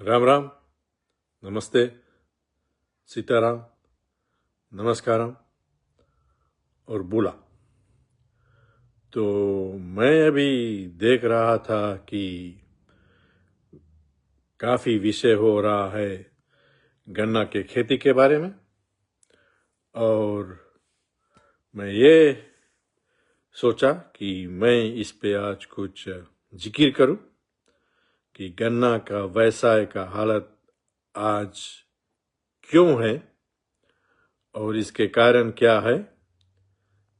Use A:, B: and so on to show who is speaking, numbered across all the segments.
A: राम राम, नमस्ते, सीताराम, नमस्कारम और बोला। तो मैं अभी देख रहा था कि काफी विषय हो रहा है गन्ना के खेती के बारे में, और मैं ये सोचा कि मैं इस पे आज कुछ जिक्र करूं कि गन्ना का व्यवसाय का हालत आज क्यों है और इसके कारण क्या है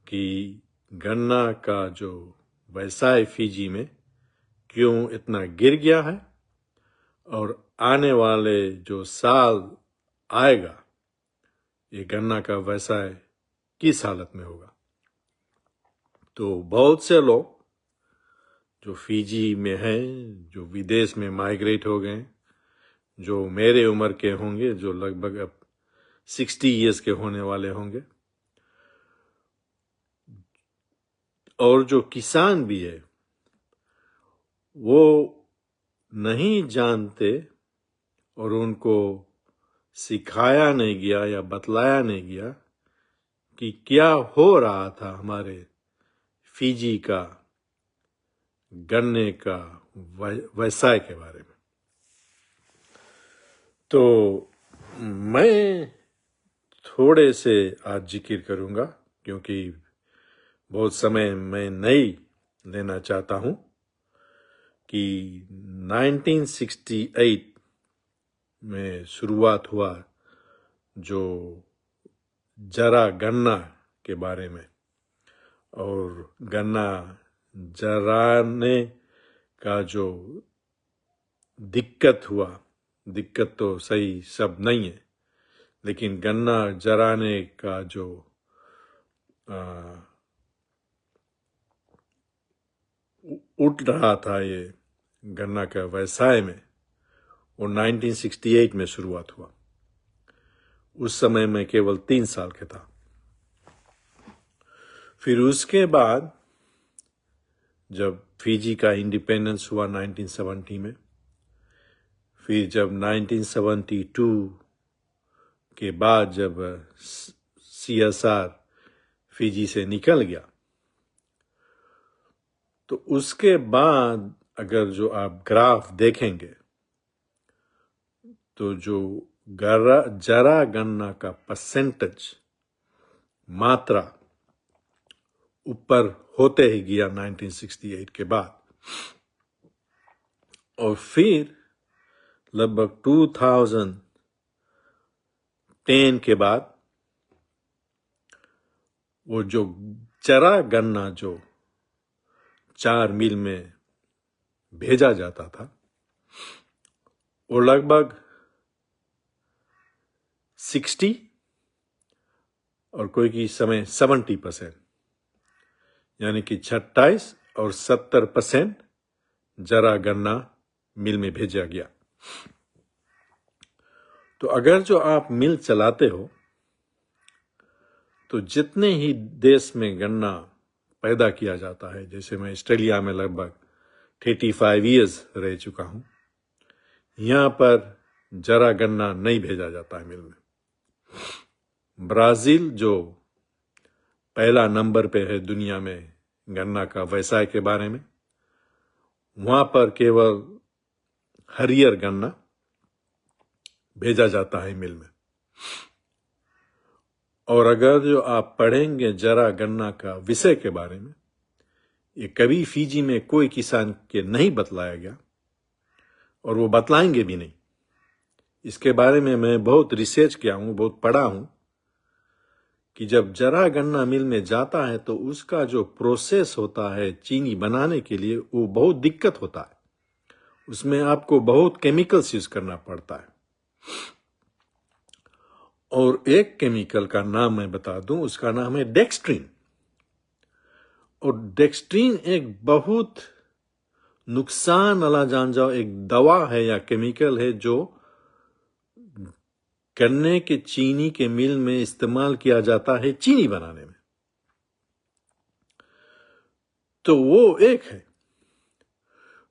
A: कि गन्ना का जो व्यवसाय फिजी में क्यों इतना गिर गया है और आने वाले जो साल आएगा ये गन्ना का व्यवसाय किस हालत में होगा। तो बहुत से लोग जो फिजी में हैं, जो विदेश में माइग्रेट हो गए, जो मेरे उम्र के होंगे, जो लगभग अब 60 इयर्स के होने वाले होंगे, और जो किसान भी है वो नहीं जानते और उनको सिखाया नहीं गया या बतलाया नहीं गया कि क्या हो रहा था हमारे फिजी का गन्ने का व्यवसाय के बारे में। तो मैं थोड़े से आज जिक्र करूंगा क्योंकि बहुत समय मैं नहीं लेना चाहता हूं कि 1968 में शुरुआत हुआ जो जरा गन्ना के बारे में, और गन्ना जराने का जो दिक्कत हुआ, दिक्कत तो सही शब्द नहीं है, लेकिन गन्ना जराने का जो उठ रहा था ये गन्ना का व्यवसाय में, वो 1968 में शुरुआत हुआ। उस समय मैं केवल 3 साल का था। फिर उसके बाद जब फिजी का इंडिपेंडेंस हुआ 1970 में, फिर जब 1972 के बाद जब CSR फिजी से निकल गया, तो उसके बाद अगर जो आप ग्राफ देखेंगे तो जो जरा गन्ना का परसेंटेज मात्रा ऊपर होते ही गया 1968 के बाद, और फिर लगभग 2010 के बाद वो जो जरा गन्ना जो 4 मील में भेजा जाता था वो लगभग 60 और कोई की समय 70%, यानी कि 26 और 70% जरा गन्ना मिल में भेजा गया। तो अगर जो आप मिल चलाते हो तो जितने ही देश में गन्ना पैदा किया जाता है, जैसे मैं ऑस्ट्रेलिया में लगभग 35 इयर्स रह चुका हूं, यहां पर जरा गन्ना नहीं भेजा जाता है मिल में। ब्राजील जो पहला नंबर पे है दुनिया में गन्ना का व्यवसाय के बारे में, वहां पर केवल हरियर गन्ना भेजा जाता है मिल में। और अगर जो आप पढ़ेंगे जरा गन्ना का विषय के बारे में, ये कभी फिजी में कोई किसान के नहीं बतलाया गया और वो बतलाएंगे भी नहीं। इसके बारे में मैं बहुत रिसर्च किया हूं, बहुत पढ़ा हूं कि जब जरा गन्ना मिल में जाता है तो उसका जो प्रोसेस होता है चीनी बनाने के लिए वो बहुत दिक्कत होता है। उसमें आपको बहुत केमिकल्स यूज करना पड़ता है, और एक केमिकल का नाम मैं बता दूं, उसका नाम है डेक्सट्रीन। और डेक्सट्रीन एक बहुत नुकसान वाला, जान जाओ, एक दवा है या केमिकल है जो गन्ने के चीनी के मिल में इस्तेमाल किया जाता है चीनी बनाने में। तो वो एक है।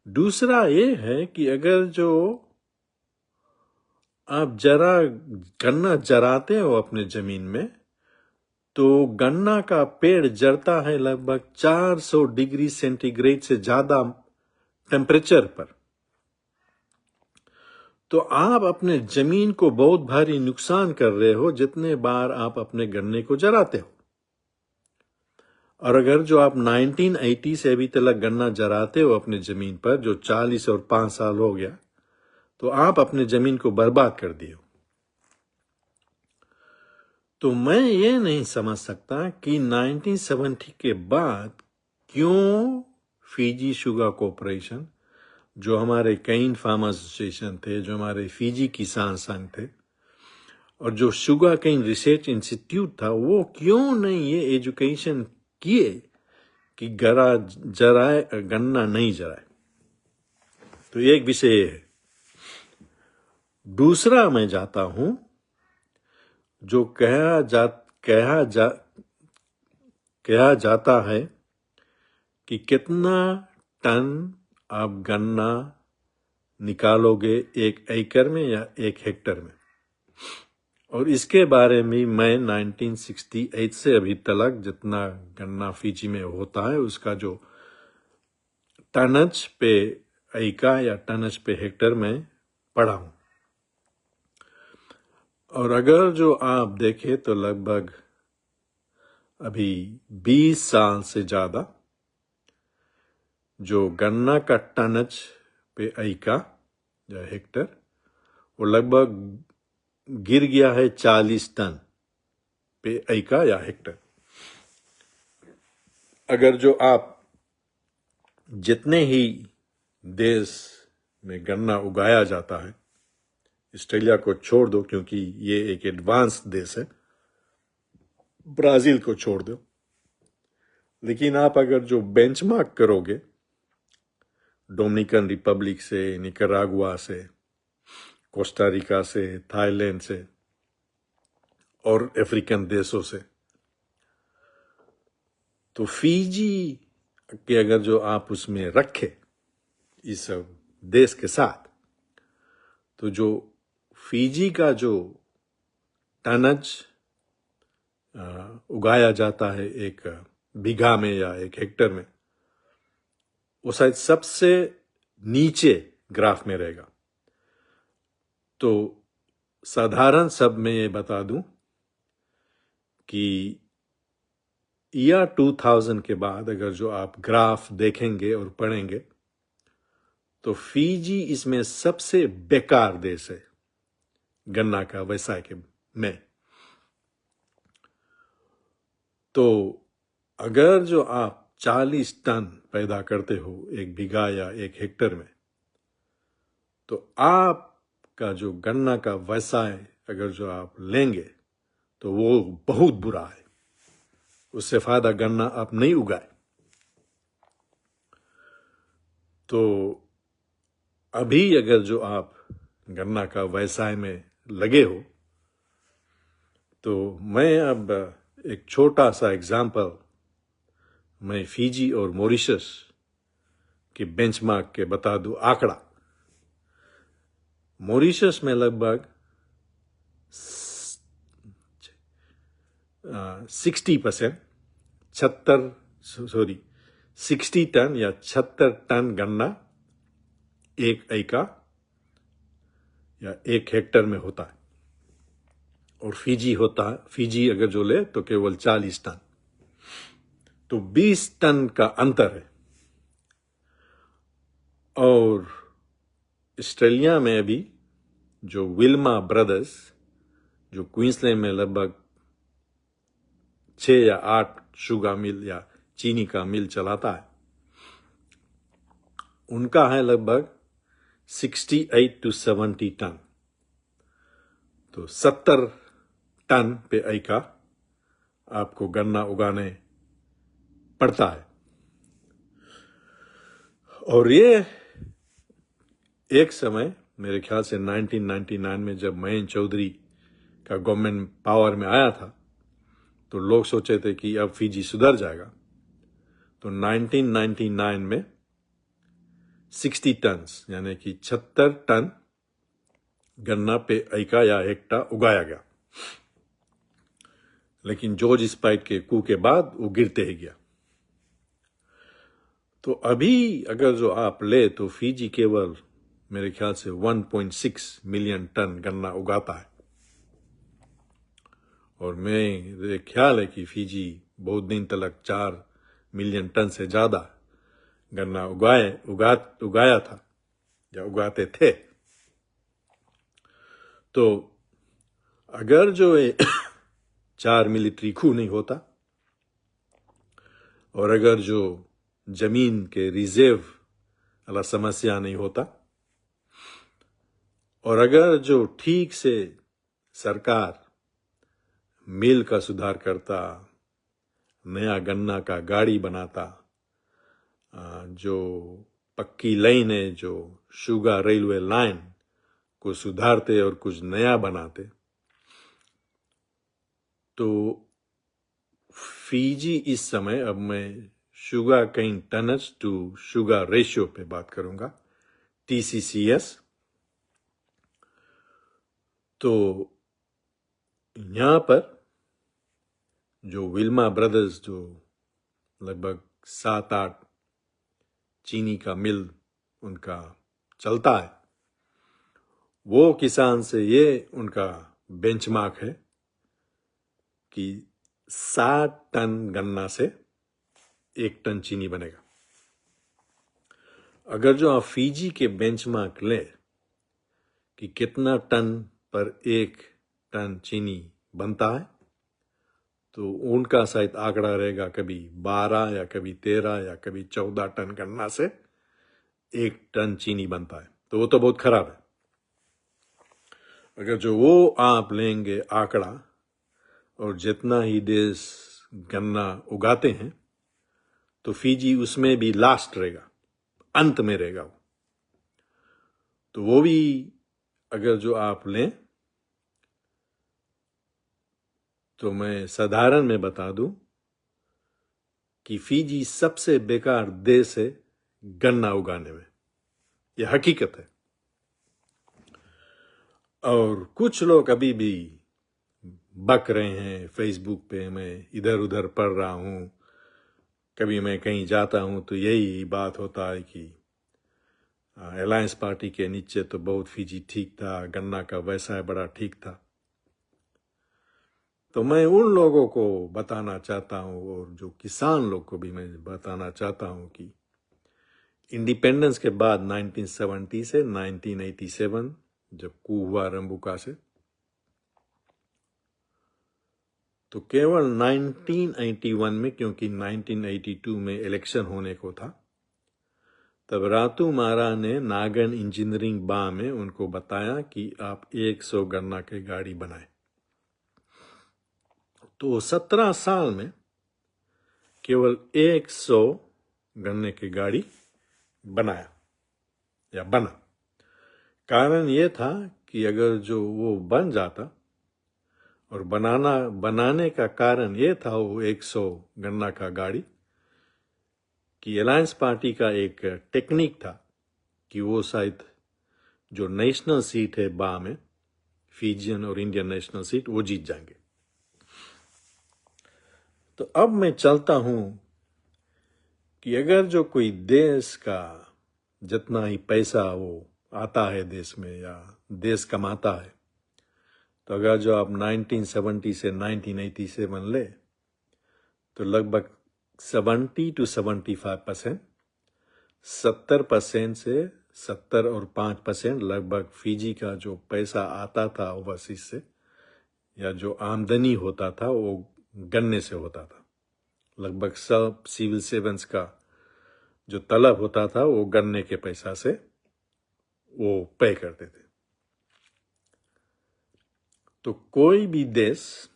A: दूसरा ये है कि अगर जो आप जरा गन्ना जराते हो अपने जमीन में, तो गन्ना का पेड़ जरता है लगभग 400 डिग्री सेंटीग्रेड से ज्यादा टेम्परेचर पर। तो आप अपने जमीन को बहुत भारी नुकसान कर रहे हो जितने बार आप अपने गन्ने को जराते हो। और अगर जो आप 1980 से अभी तक गन्ना जराते हो अपने जमीन पर, जो 40 और 5 साल हो गया, तो आप अपने जमीन को बर्बाद कर दिए हो। तो मैं ये नहीं समझ सकता कि 1970 के बाद क्यों फिजी शुगर कॉरपोरेशन, जो हमारे केन फार्मर्स एसोसिएशन थे, जो हमारे फिजी किसान संघ थे, और जो शुगर केन रिसर्च इंस्टीट्यूट था, वो क्यों नहीं ये एजुकेशन किए कि गन्ना नहीं जराए। तो एक विषय है। दूसरा मैं जाता हूं, जो कहा जाता है कि कितना टन आप गन्ना निकालोगे 1 एकड़ में या 1 हेक्टेयर में। और इसके बारे में मैं 1968 से अभी तक जितना गन्ना फिजी में होता है, उसका जो टनज पे एकड़ या टनज पे हेक्टेयर में पढ़ा हूं। और अगर जो आप देखें तो लगभग अभी 20 साल से ज्यादा जो गन्ना का टनज पे एकड़ या हेक्टेयर, वो लगभग गिर गया है 40 टन पे एकड़ या हेक्टेयर। अगर जो आप जितने ही देश में गन्ना उगाया जाता है, ऑस्ट्रेलिया को छोड़ दो क्योंकि ये एक एडवांस देश है, ब्राजील को छोड़ दो, लेकिन आप अगर जो बेंचमार्क करोगे डोमिनिकन रिपब्लिक से, निकरागुआ से, कोस्टा रिका से, थाईलैंड से और अफ्रीकन देशों से, तो फिजी के अगर जो आप उसमें रखे इस देश के साथ, तो जो फिजी का जो टनज उगाया जाता है 1 बीघा में या 1 हेक्टेयर में, वो शायद सबसे नीचे ग्राफ में रहेगा। तो साधारण शब्द में ये बता दूं कि ईयर 2000 के बाद अगर जो आप ग्राफ देखेंगे और पढ़ेंगे, तो फिजी इसमें सबसे बेकार देश है गन्ना का व्यवसाय के में। तो अगर जो आप 40 टन पैदा करते हो 1 बीघा या 1 हेक्टेयर में, तो आपका जो गन्ना का व्यवसाय अगर जो आप लेंगे तो वो बहुत बुरा है। उससे फायदा गन्ना आप नहीं उगाए। तो अभी अगर जो आप गन्ना का व्यवसाय में लगे हो, तो मैं अब एक छोटा सा एग्जाम्पल मैं फिजी और मॉरिशस के बेंचमार्क के बता दूं आंकड़ा। मॉरिशस में लगभग 60 टन या 76 टन गन्ना 1 एकड़ या 1 हेक्टेयर में होता है। और फिजी अगर जो ले तो केवल 40 टन। तो 20 टन का अंतर है। और ऑस्ट्रेलिया में अभी जो विल्मा ब्रदर्स, जो क्वींसलैंड में लगभग 6 या 8 शुगर मिल या चीनी का मिल चलाता है, उनका है लगभग 68 to 70 टन। तो 70 टन पे एकड़ आपको गन्ना उगाने पड़ता है। और ये एक समय मेरे ख्याल से 1999 में जब महेंद्र चौधरी का गवर्नमेंट पावर में आया था, तो लोग सोचे थे कि अब फिजी सुधर जाएगा। तो 1999 में 60 टन यानी कि 76 टन गन्ना पे एका या हेक्टा उगाया गया, लेकिन जॉर्ज स्प्राइट के कू के बाद वो गिरते ही गया। तो अभी अगर जो आप ले तो फीजी केवल मेरे ख्याल से 1.6 मिलियन टन गन्ना उगाता है, और मेरे ख्याल है कि फीजी बहुत दिन तक 4 मिलियन टन से ज्यादा गन्ना उगाया था या उगाते थे। तो अगर जो 4 मिलिट्री coup नहीं होता, और अगर जो जमीन के रिजर्व वाला समस्या नहीं होता, और अगर जो ठीक से सरकार मिल का सुधार करता, नया गन्ना का गाड़ी बनाता, जो पक्की लाइन है, जो शुगर रेलवे लाइन को सुधारते और कुछ नया बनाते, तो फीजी इस समय, अब मैं sugarcane tons to sugar ratio पे बात करूंगा, TCCS, तो यहां पर जो विल्मा ब्रदर्स जो लगभग 7-8 चीनी का मिल उनका चलता है, वो किसान से ये उनका बेंचमार्क है कि 60 टन गन्ना से 1 टन चीनी बनेगा। अगर जो आप फीजी के बेंचमार्क ले कि कितना टन पर 1 टन चीनी बनता है, तो उनका शायद आंकड़ा रहेगा कभी 12 या कभी 13 या कभी 14 टन गन्ना से 1 टन चीनी बनता है। तो वो तो बहुत खराब है। अगर जो वो आप लेंगे आंकड़ा, और जितना ही देश गन्ना उगाते हैं, तो फीजी उसमें भी लास्ट रहेगा, अंत में रहेगा वो। तो वो भी अगर जो आप लें, तो मैं साधारण में बता दूं कि फीजी सबसे बेकार देश है गन्ना उगाने में। यह हकीकत है। और कुछ लोग अभी भी बक रहे हैं फेसबुक पे, मैं इधर उधर पढ़ रहा हूं, कभी मैं कहीं जाता हूं तो यही बात होता है कि अलायंस पार्टी के नीचे तो बहुत फीजी ठीक था, गन्ना का व्यवसाय बड़ा ठीक था। तो मैं उन लोगों को बताना चाहता हूं, और जो किसान लोग को भी मैं बताना चाहता हूं कि इंडिपेंडेंस के बाद 1970 से 1987 जब कू हुआ रंबुका से, तो केवल 1981 में, क्योंकि 1982 में इलेक्शन होने को था, तब रातू मारा ने नागन इंजीनियरिंग बा में उनको बताया कि आप 100 गन्ना के गाड़ी बनाए। तो 17 साल में केवल 100 गन्ने की गाड़ी बनाया या बना। कारण ये था कि अगर जो वो बन जाता, और बनाने का कारण ये था वो 100 गन्ना का गाड़ी, कि अलायंस पार्टी का एक टेक्निक था कि वो शायद जो नेशनल सीट है बा में, फीजियन और इंडियन नेशनल सीट, वो जीत जाएंगे। तो अब मैं चलता हूं कि अगर जो कोई देश का जितना ही पैसा वो आता है देश में या देश कमाता है, तो अगर जो आप 1970 से 1987 ले, तो लगभग 70 to 75%, 70% से 70 और 5% लगभग फीजी का जो पैसा आता था ओवरसीज से, या जो आमदनी होता था, वो गन्ने से होता था। लगभग सब सिविल सर्वेंट्स का जो तलब होता था, वो गन्ने के पैसा से वो पे करते थे। तो कोई भी देश,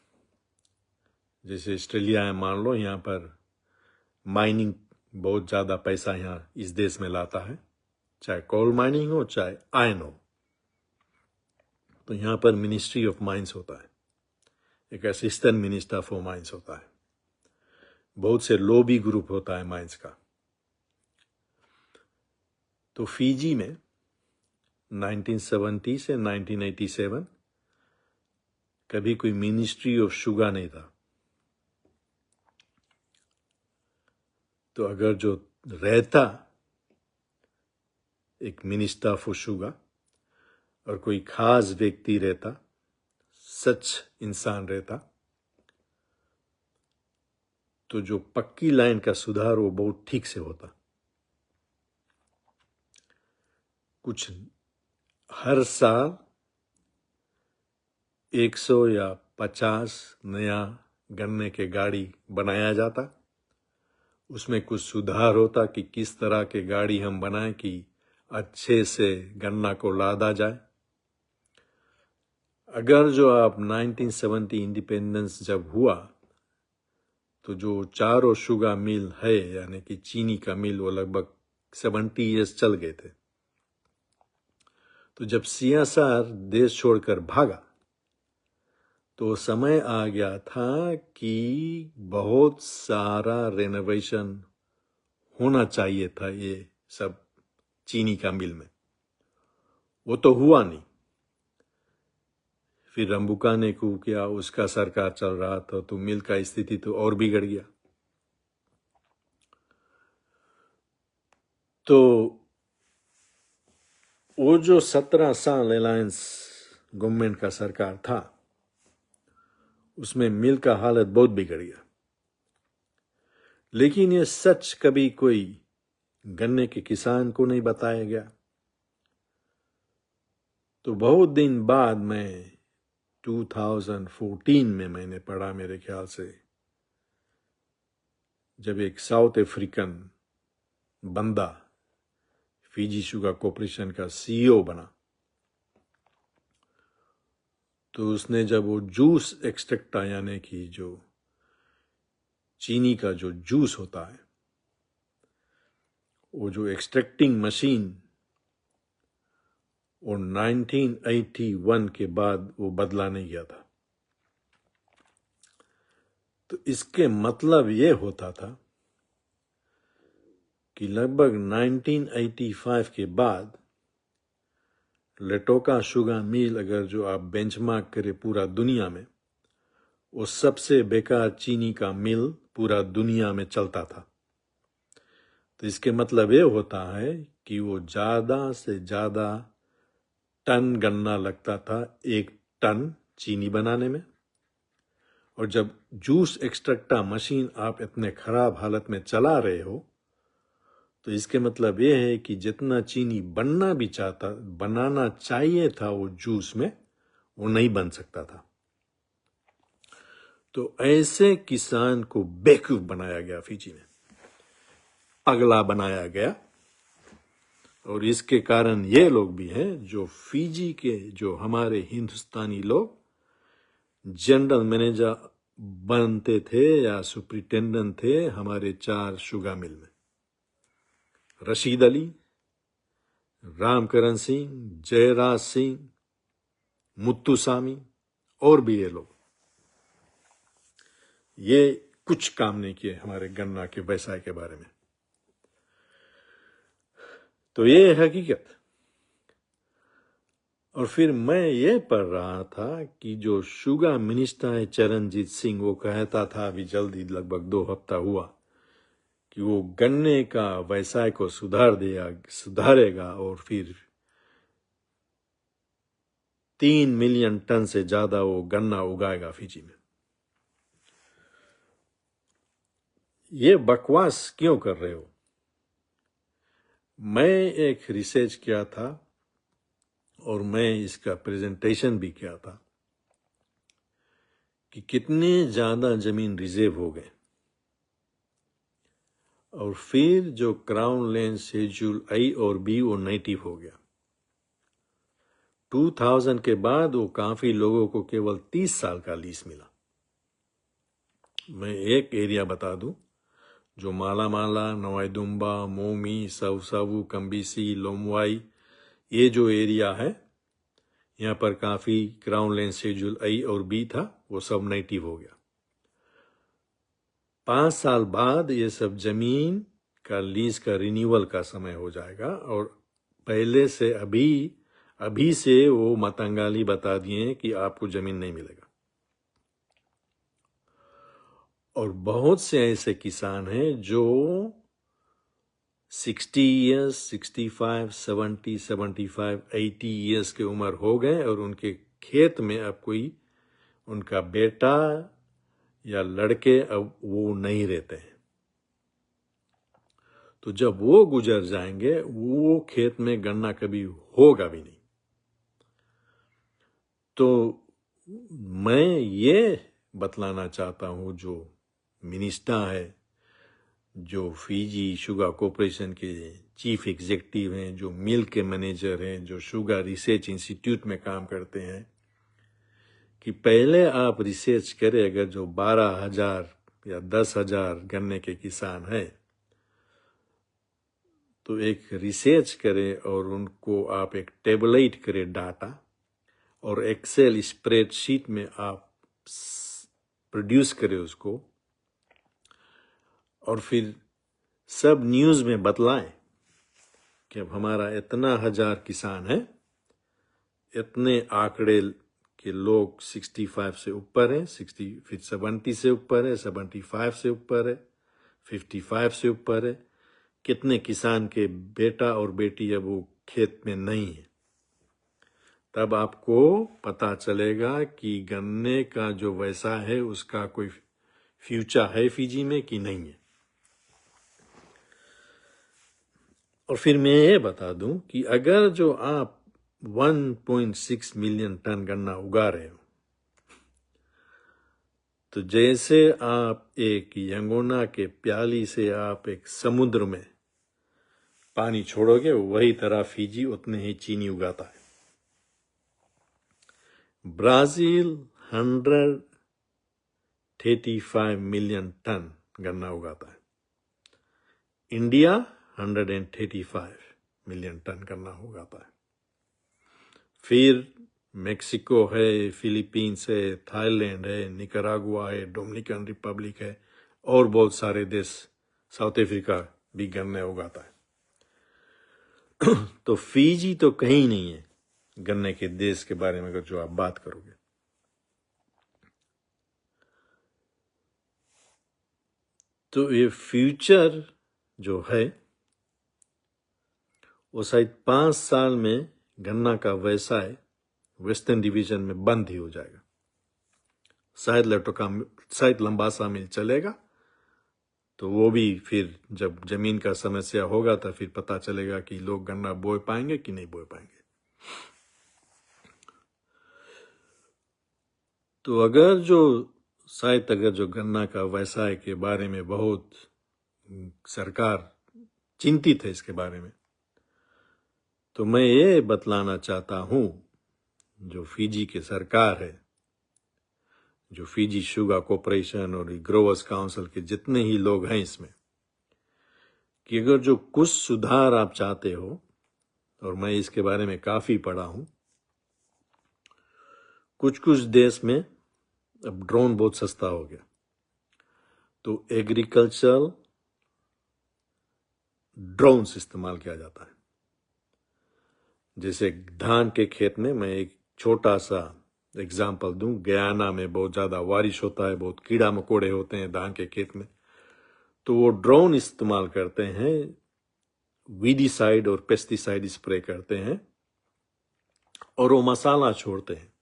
A: जैसे ऑस्ट्रेलिया है मान लो, यहाँ पर माइनिंग बहुत ज्यादा पैसा यहाँ इस देश में लाता है, चाहे कोल माइनिंग हो चाहे आयन हो। तो यहाँ पर मिनिस्ट्री ऑफ माइंस होता है, एक असिस्टेंट मिनिस्टर फॉर माइंस होता है, बहुत से लॉबी ग्रुप होता है माइंस का। तो फीजी में 1970 से 1987 कभी कोई मिनिस्ट्री ऑफ शुगर नहीं था। तो अगर जो रहता एक मिनिस्टर फॉर शुगर और कोई खास व्यक्ति रहता, सच इंसान रहता, तो जो पक्की लाइन का सुधार वो बहुत ठीक से होता। कुछ हर साल 100 या 50 नया गन्ने के गाड़ी बनाया जाता। उसमें कुछ सुधार होता कि किस तरह के गाड़ी हम बनाएं कि अच्छे से गन्ना को लादा जाए। अगर जो आप 1970 इंडिपेंडेंस जब हुआ तो जो चारों शुगर मिल है यानी कि चीनी का मिल वो लगभग 70 ईयर्स चल गए थे। तो जब सीएसआर देश छोड़कर भागा तो समय आ गया था कि बहुत सारा रेनोवेशन होना चाहिए था ये सब चीनी का मिल में। वो तो हुआ नहीं। फिर रंबुका ने coup किया, उसका सरकार चल रहा था, तो मिल का स्थिति तो और बिगड़ गया। तो वो जो 17 साल अलायंस गवर्नमेंट का सरकार था उसमें मिल का हालत बहुत बिगड़ गया। लेकिन ये सच कभी कोई गन्ने के किसान को नहीं बताया गया। तो बहुत दिन बाद मैं 2014 में मैंने पढ़ा, मेरे ख्याल से, जब एक साउथ अफ्रीकन बंदा फिजी शुगर कॉर्पोरेशन का सीईओ बना, तो उसने जब वो जूस एक्सट्रैक्टर यानी कि जो चीनी का जो जूस होता है, वो जो एक्सट्रैक्टिंग मशीन, और 1981 के बाद वो बदला नहीं गया था। तो इसके मतलब ये होता था कि लगभग 1985 के बाद लेटोका शुगर मिल अगर जो आप बेंचमार्क करें पूरा दुनिया में, वो सबसे बेकार चीनी का मिल पूरा दुनिया में चलता था। तो इसके मतलब ये होता है कि वो ज्यादा से ज्यादा टन गन्ना लगता था 1 टन चीनी बनाने में। और जब जूस एक्सट्रैक्टर मशीन आप इतने खराब हालत में चला रहे हो, तो इसके मतलब ये है कि जितना चीनी बनाना चाहिए था वो जूस में, वो नहीं बन सकता था। तो ऐसे किसान को बेवकूफ बनाया गया फिजी में, पगला बनाया गया। और इसके कारण ये लोग भी हैं जो फिजी के जो हमारे हिंदुस्तानी लोग जनरल मैनेजर बनते थे या सुपरिटेंडेंट थे हमारे 4 शुगर मिल में। रशीद अली, रामकरण सिंह, जयराज सिंह, मुत्तुसामी और भी ये लोग, ये कुछ काम नहीं किए हमारे गन्ना के व्यवसाय के बारे में। तो ये है हकीकत। और फिर मैं ये पढ़ रहा था कि जो शुगर मिनिस्टर है चरणजीत सिंह, वो कहता था अभी जल्दी, लगभग 2 हफ्ता हुआ, कि वो गन्ने का व्यवसाय को सुधारेगा और फिर 3 मिलियन टन से ज्यादा वो गन्ना उगाएगा फिजी में। ये बकवास क्यों कर रहे हो? मैं एक रिसर्च किया था और मैं इसका प्रेजेंटेशन भी किया था कि कितने ज्यादा जमीन रिजर्व हो गए। और फिर जो क्राउन लैंड शेड्यूल आई और बी वो नेटिव हो गया। 2000 के बाद वो काफी लोगों को केवल 30 साल का लीज मिला। मैं एक एरिया बता दूं, जो माला, नवाईदुम्बा, मोमी, सवसावू, कम्बिसी, लोमवाई, ये जो एरिया है, यहाँ पर काफी क्राउन लैंड शेड्यूल आई और बी था, वो सब नेटिव हो गया। 5 साल बाद ये सब जमीन का लीज का रिन्यूअल का समय हो जाएगा और पहले से अभी अभी से वो मतंगाली बता दिए कि आपको जमीन नहीं मिलेगा। और बहुत से ऐसे किसान हैं जो 60 इयर्स, 65, 70, 75, 80 इयर्स की उम्र हो गए और उनके खेत में अब कोई उनका बेटा या लड़के अब वो नहीं रहते हैं। तो जब वो गुजर जाएंगे, वो खेत में गन्ना कभी होगा भी नहीं। तो मैं ये बतलाना चाहता हूं, जो मिनिस्टर है, जो फिजी शुगर कॉरपोरेशन के चीफ एग्जीक्यूटिव हैं, जो मिल के मैनेजर हैं, जो शुगर रिसर्च इंस्टीट्यूट में काम करते हैं, कि पहले आप रिसर्च करें। अगर जो 12,000 या 10,000 गन्ने के किसान हैं, तो एक रिसर्च करें और उनको आप एक टेबलेट करें डाटा, और एक्सेल स्प्रेडशीट में आप प्रोड्यूस करें उसको, और फिर सब न्यूज में बतलाएं कि अब हमारा इतना 1,000 किसान है, इतने आंकड़े के लोग 65 से ऊपर हैं, 60 फिर 70 से ऊपर है, 75 से ऊपर है, 55 से ऊपर है, कितने किसान के बेटा और बेटी अब वो खेत में नहीं है। तब आपको पता चलेगा कि गन्ने का जो वैसा है उसका कोई फ्यूचर है फिजी में कि नहीं है। और फिर मैं ये बता दूं कि अगर जो आप 1.6 मिलियन टन गन्ना उगा रहे हो, तो जैसे आप एक यंगोना के प्याली से आप एक समुद्र में पानी छोड़ोगे, वही तरह फिजी उतने ही चीनी उगाता है। ब्राजील 135 मिलियन टन गन्ना उगाता है। इंडिया 135 मिलियन टन गन्ना उगाता है। फिर मेक्सिको है, फिलीपींस है, थाईलैंड है, निकारागुआ है, डोमिनिकन रिपब्लिक है, और बहुत सारे देश, साउथ अफ्रीका भी गन्ने उगाता है। तो फिजी तो कहीं नहीं है गन्ने के देश के बारे में अगर जो आप बात करोगे। तो ये फ्यूचर जो है वो शायद 5 साल में गन्ना का व्यवसाय वेस्टर्न डिवीजन में बंद ही हो जाएगा। शायद लंबा समय चलेगा, तो वो भी फिर जब जमीन का समस्या होगा तो फिर पता चलेगा कि लोग गन्ना बोए पाएंगे कि नहीं बोए पाएंगे। तो अगर जो गन्ना का व्यवसाय के बारे में बहुत सरकार चिंतित है इसके बारे में, तो मैं ये बतलाना चाहता हूं, जो फिजी की सरकार है, जो फिजी शुगर कॉरपोरेशन और ग्रोवर्स काउंसिल के जितने ही लोग हैं इसमें, कि अगर जो कुछ सुधार आप चाहते हो, और मैं इसके बारे में काफी पढ़ा हूं, कुछ देश में अब ड्रोन बहुत सस्ता हो गया, तो एग्रीकल्चरल ड्रोन्स इस्तेमाल किया जाता है। जैसे धान के खेत में, मैं एक छोटा सा एग्जाम्पल दूं, गयाना में बहुत ज्यादा बारिश होता है, बहुत कीड़ा मकोड़े होते हैं धान के खेत में, तो वो ड्रोन इस्तेमाल करते हैं, वीडीसाइड और पेस्टिसाइड स्प्रे करते हैं, और वो मसाला छोड़ते हैं।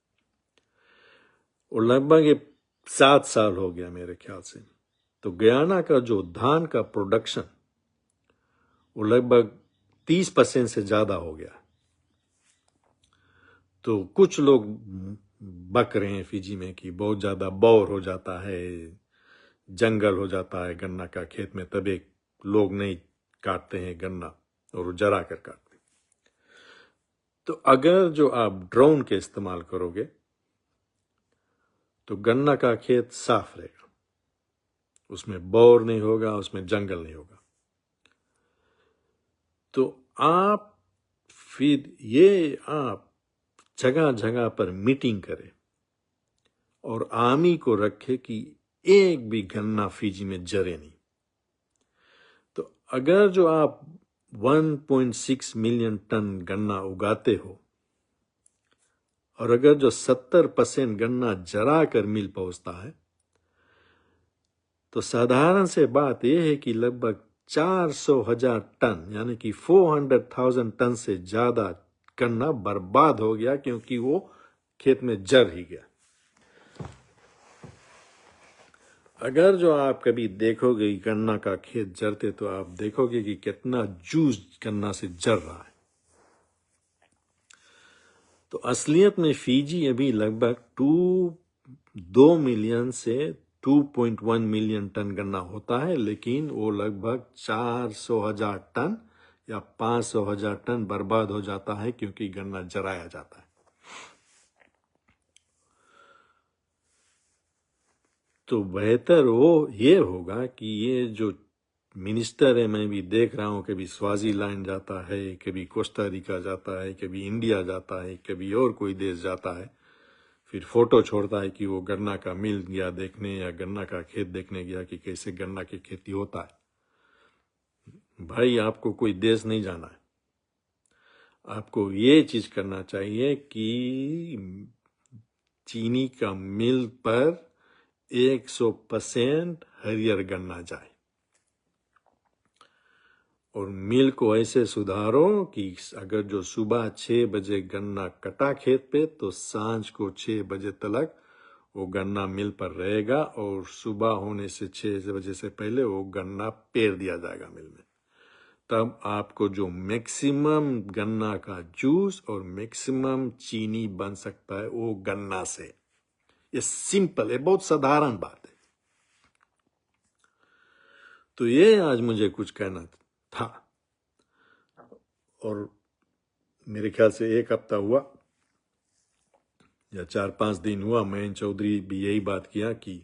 A: और लगभग 7 साल हो गया मेरे ख्याल से, तो गयाना का जो धान का प्रोडक्शन वो लगभग 30% से ज्यादा हो गया। तो कुछ लोग बक रहे हैं फिजी में कि बहुत ज्यादा बौर हो जाता है, जंगल हो जाता है गन्ना का खेत में, तब एक लोग नहीं काटते हैं गन्ना और वो जरा कर काटते। तो अगर जो आप ड्रोन के इस्तेमाल करोगे तो गन्ना का खेत साफ रहेगा, उसमें बौर नहीं होगा, उसमें जंगल नहीं होगा। तो आप जगह जगह पर मीटिंग करें और आर्मी को रखे कि एक भी गन्ना फिजी में जरे नहीं। तो अगर जो आप 1.6 मिलियन टन गन्ना उगाते हो, और अगर जो 70% गन्ना जरा कर मिल पहुंचता है तो साधारण से बात यह है कि लगभग 400,000 टन यानी कि 400,000 टन से ज्यादा गन्ना बर्बाद हो गया क्योंकि वो खेत में जर ही गया। अगर जो आप कभी देखोगे गन्ना का खेत जरते तो आप देखोगे कि कितना जूस गन्ना से जर रहा है। तो असलियत में फीजी अभी लगभग 2 मिलियन से 2.1 मिलियन टन गन्ना होता है, लेकिन वो लगभग 400,000 टन या 500,000 टन बर्बाद हो जाता है क्योंकि गन्ना जराया जाता है। तो बेहतर वो ये होगा कि ये जो मिनिस्टर है, मैं भी देख रहा हूँ, कभी स्वाजीलैंड जाता है, कभी कोस्टा रिका जाता है, कभी इंडिया जाता है, कभी और कोई देश जाता है, फिर फोटो छोड़ता है कि वो गन्ना का मिल गया देखने या गन्ना का खेत देखने गया कि कैसे गन्ना की खेती होता है। भाई, आपको कोई देश नहीं जाना है, आपको ये चीज करना चाहिए कि चीनी का मिल पर 100% हरियर गन्ना जाए और मिल को ऐसे सुधारो कि अगर जो सुबह 6 बजे गन्ना कटा खेत पे तो सांझ को 6 बजे तक वो गन्ना मिल पर रहेगा और सुबह होने से 6 बजे से पहले वो गन्ना पेर दिया जाएगा मिल में। तब आपको जो मैक्सिमम गन्ना का जूस और मैक्सिमम चीनी बन सकता है वो गन्ना से। ये सिंपल है, बहुत साधारण बात है। तो ये आज मुझे कुछ कहना था और मेरे ख्याल से 1 हफ्ता हुआ या 4-5 दिन हुआ, मयंक चौधरी भी यही बात किया कि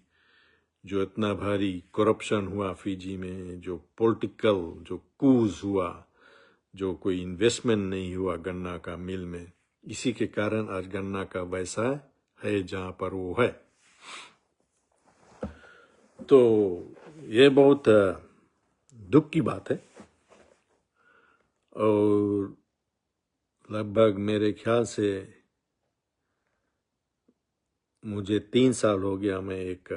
A: जो इतना भारी करप्शन हुआ फीजी में, जो पॉलिटिकल जो कूज हुआ, जो कोई इन्वेस्टमेंट नहीं हुआ गन्ना का मिल में, इसी के कारण आज गन्ना का वैसा है जहां पर वो है। तो ये बहुत दुख की बात है और लगभग मेरे ख्याल से मुझे 3 साल हो गया, मैं एक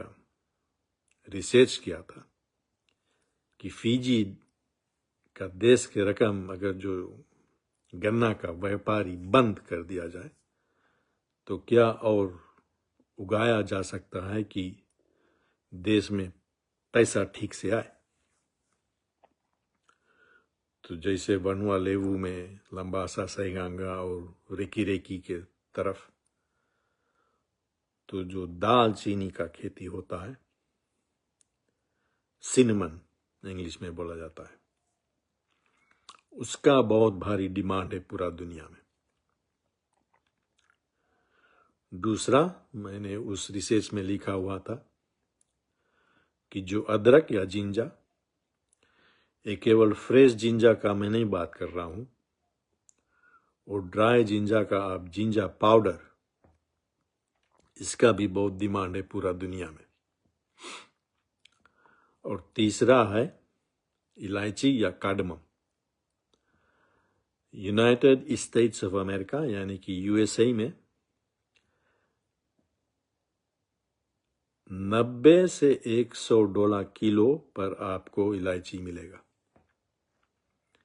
A: रिसर्च किया था कि फीजी का देश के रकम अगर जो गन्ना का व्यापारी बंद कर दिया जाए तो क्या और उगाया जा सकता है कि देश में पैसा ठीक से आए। तो जैसे वनुआ लेवू में लंबासा सैगांगा और रेकी रेकी के तरफ तो जो दाल चीनी का खेती होता है, सिनेमन इंग्लिश में बोला जाता है, उसका बहुत भारी डिमांड है पूरा दुनिया में। दूसरा, मैंने उस रिसर्च में लिखा हुआ था कि जो अदरक या जिंजा, ये केवल फ्रेश जिंजा का मैं नहीं बात कर रहा हूं, और ड्राई जिंजा का आप जिंजा पाउडर, इसका भी बहुत डिमांड है पूरा दुनिया में। और तीसरा है इलायची या cardamom. United states of America यानी कि यूएसए में 90 से $100 किलो पर आपको इलायची मिलेगा,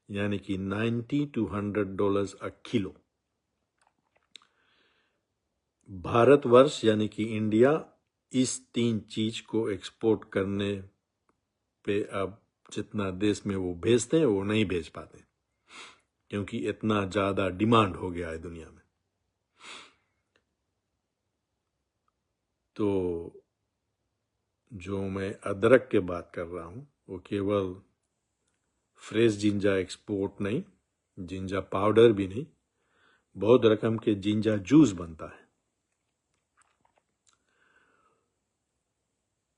A: यानी कि $90 to $100 अ किलो। भारतवर्ष यानी कि इंडिया इस 3 चीज को एक्सपोर्ट करने पे अब जितना देश में वो भेजते हैं वो नहीं भेज पाते क्योंकि इतना ज्यादा डिमांड हो गया है दुनिया में। तो जो मैं अदरक के बात कर रहा हूं वो केवल फ्रेश जिंजा एक्सपोर्ट नहीं, जिंजा पाउडर भी नहीं, बहुत रकम के जिंजा जूस बनता है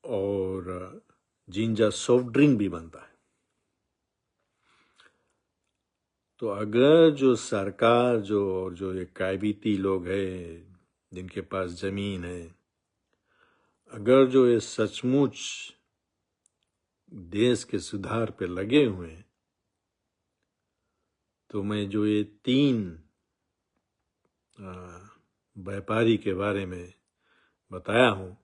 A: और जिंजा सॉफ्ट ड्रिंक भी बनता है। तो अगर जो सरकार जो ये कायबीती लोग हैं जिनके पास जमीन है, अगर जो ये सचमुच देश के सुधार पे लगे हुए हैं तो मैं जो ये 3 व्यापारी के बारे में बताया हूँ,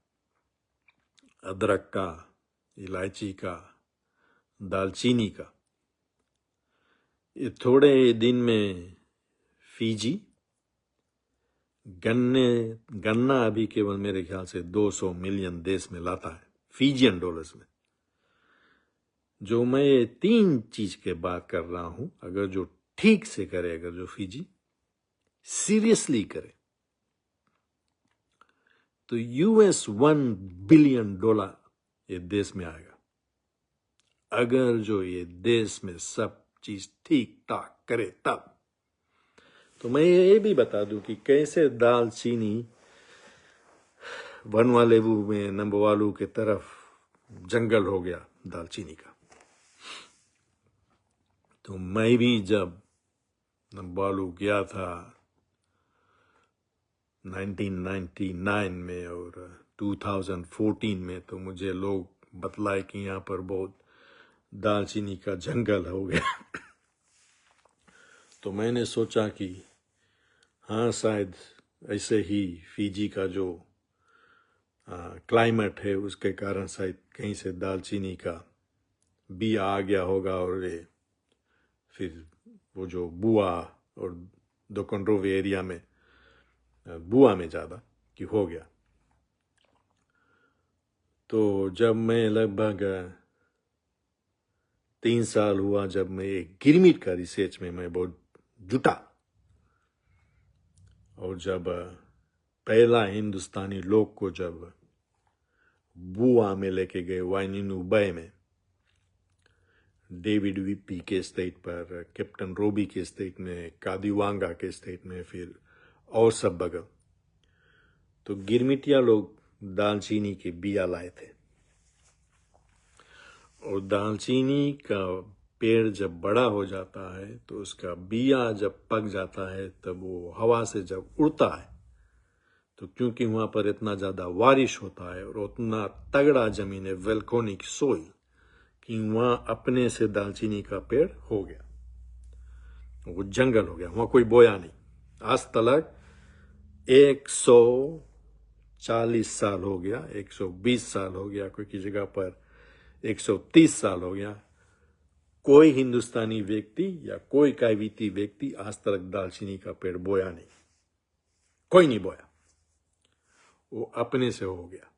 A: अदरक का, इलायची का, दालचीनी का, ये थोड़े दिन में फीजी गन्ना अभी केवल मेरे ख्याल से 200 मिलियन देश में लाता है, फीजियन डॉलर्स में। जो मैं ये 3 चीज के बात कर रहा हूं, अगर जो ठीक से करे, अगर जो फीजी सीरियसली करे, तो US $1 बिलियन ये देश में आएगा। अगर जो ये देश में सब चीज ठीक ठाक करे तब। तो मैं ये भी बता दूं कि कैसे दालचीनी वनवालेवू में नंबवालू के तरफ जंगल हो गया दालचीनी का। तो मैं भी जब नंबवालू गया था 1999 में और 2014 में, तो मुझे लोग बतलाए कि यहाँ पर बहुत दालचीनी का जंगल हो गया। तो मैंने सोचा कि हाँ, शायद ऐसे ही फीजी का जो क्लाइमेट है उसके कारण शायद कहीं से दालचीनी का भी आ गया होगा, और ये फिर वो जो बुआ और दोकंड्रोव एरिया में, बुआ में ज़्यादा कि हो गया। तो जब मैं लगभग 3 साल हुआ जब मैं एक गिरमिट का रिसर्च में मैं बहुत जुटा, और जब पहला हिंदुस्तानी लोग को जब बुआ में लेके गए वाइनिनू बे में, डेविड विपी के स्टेट पर, कैप्टन रोबी के स्टेट में, कादीवांगा के स्टेट में, फिर और सब बगल, तो गिरमिटिया लोग दालचीनी के बिया लाए थे। और दालचीनी का पेड़ जब बड़ा हो जाता है तो उसका बिया जब पक जाता है, तब वो हवा से जब उड़ता है, तो क्योंकि वहां पर इतना ज्यादा बारिश होता है और उतना तगड़ा जमीन है, वेल्कोनिक सोइल, कि वहां अपने से दालचीनी का पेड़ हो गया, वो जंगल हो गया, वहां कोई बोया नहीं। आज तक 140 साल हो गया, 120 साल हो गया, कोई की जगह पर 130 साल हो गया, कोई हिंदुस्तानी व्यक्ति या कोई कायवीती व्यक्ति आज तक दालचीनी का पेड़ बोया नहीं, कोई नहीं बोया, वो अपने से हो गया।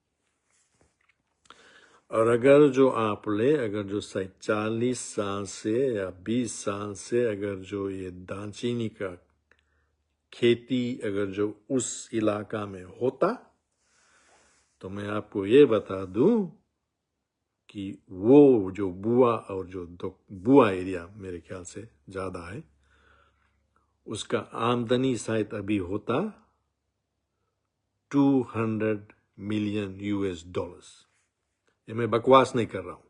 A: और अगर जो आप ले, अगर जो 40 साल से या 20 साल से अगर जो ये दालचीनी का खेती अगर जो उस इलाका में होता, तो मैं आपको ये बता दूं कि वो जो बुआ और जो बुआ एरिया मेरे ख्याल से ज्यादा है, उसका आमदनी शायद अभी होता $200 मिलियन। ये मैं बकवास नहीं कर रहा हूं।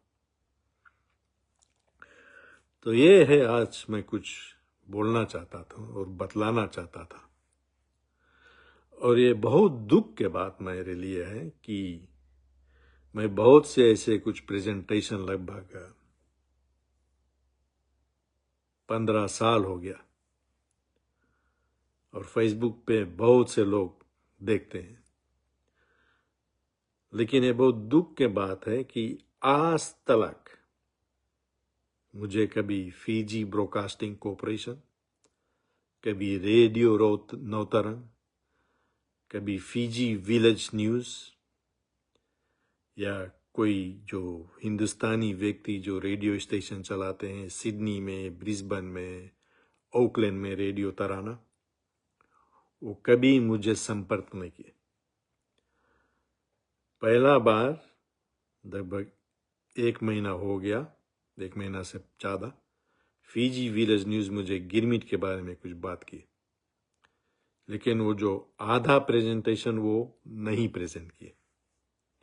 A: तो ये है, आज मैं कुछ बोलना चाहता था और बतलाना चाहता था। और ये बहुत दुख के बात मेरे लिए है कि मैं बहुत से ऐसे कुछ प्रेजेंटेशन, लगभग 15 साल हो गया, और फेसबुक पे बहुत से लोग देखते हैं, लेकिन ये बहुत दुख के बात है कि आज तक मुझे कभी फीजी ब्रॉडकास्टिंग कॉरपोरेशन, कभी रेडियो नौतरंग, कभी फीजी विलेज न्यूज, या कोई जो हिंदुस्तानी व्यक्ति जो रेडियो स्टेशन चलाते हैं सिडनी में, ब्रिस्बेन में, ओकलैंड में रेडियो तराना, वो कभी मुझे संपर्क नहीं किए। पहला बार लगभग 1 महीना हो गया, 1 महीना से ज़्यादा, फीजी विलेज न्यूज़ मुझे गिरमिट के बारे में कुछ बात की, लेकिन वो जो आधा प्रेजेंटेशन वो नहीं प्रेजेंट किए,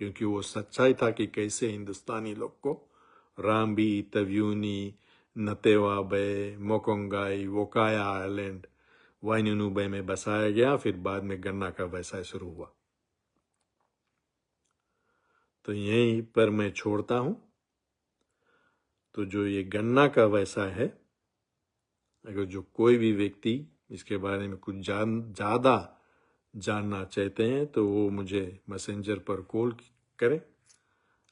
A: क्योंकि वो सच्चाई था कि कैसे हिंदुस्तानी लोग को रामबी, तव्यूनी, नतेवा बे, मोकोंगाई, वोकाया आइलैंड, वाइनुनु बे में बसाया गया, फिर बाद में गन्ना का व्यवसाय शुरू हुआ। तो यहीं पर मैं छोड़ता हूं। तो जो ये गन्ना का व्यवसाय है, अगर जो कोई भी व्यक्ति इसके बारे में कुछ ज़्यादा जानना चाहते हैं तो वो मुझे मैसेंजर पर कॉल करें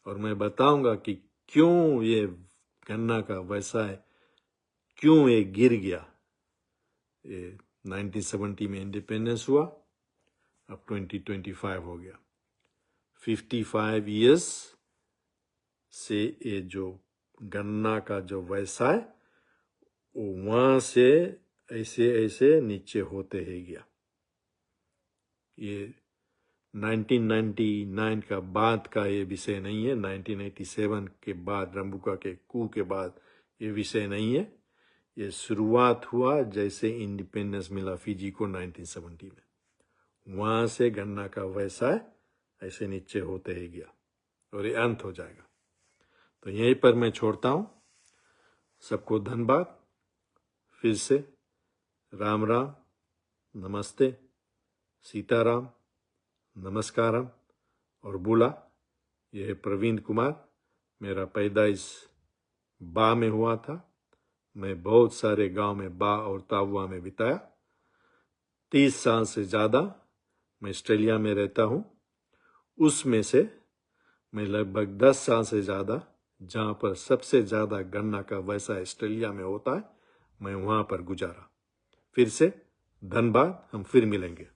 A: और मैं बताऊंगा कि क्यों ये गन्ना का व्यवसाय क्यों ये गिर गया। ये 1970 में इंडिपेंडेंस हुआ, अब 2025 हो गया। 55 इयर्स से ये जो गन्ना का जो व्यवसाय वो वहां से ऐसे ऐसे नीचे होते ही गया। ये 1999 का बाद का ये विषय नहीं है, 1987 के बाद रंबुका के कू के बाद ये विषय नहीं है। ये शुरुआत हुआ जैसे इंडिपेंडेंस मिला फिजी को 1970 में, वहां से गन्ना का व्यवसाय ऐसे नीचे होते ही गया और ये अंत हो जाएगा। तो यहीं पर मैं छोड़ता हूं। सबको धन्यवाद। फिर से राम राम, नमस्ते, सीताराम, नमस्कारम और बोला। यह है प्रवीण कुमार। मेरा पैदाइश बा में हुआ था। मैं बहुत सारे गांव में बा और ताबुआ में बिताया। 30 साल से ज़्यादा मैं ऑस्ट्रेलिया में रहता हूँ। उसमें से मैं लगभग 10 साल से ज़्यादा जहाँ पर सबसे ज़्यादा गन्ना का व्यवसाय ऑस्ट्रेलिया में होता है, मैं वहाँ पर गुजारा। फिर से धन्यवाद। हम फिर मिलेंगे।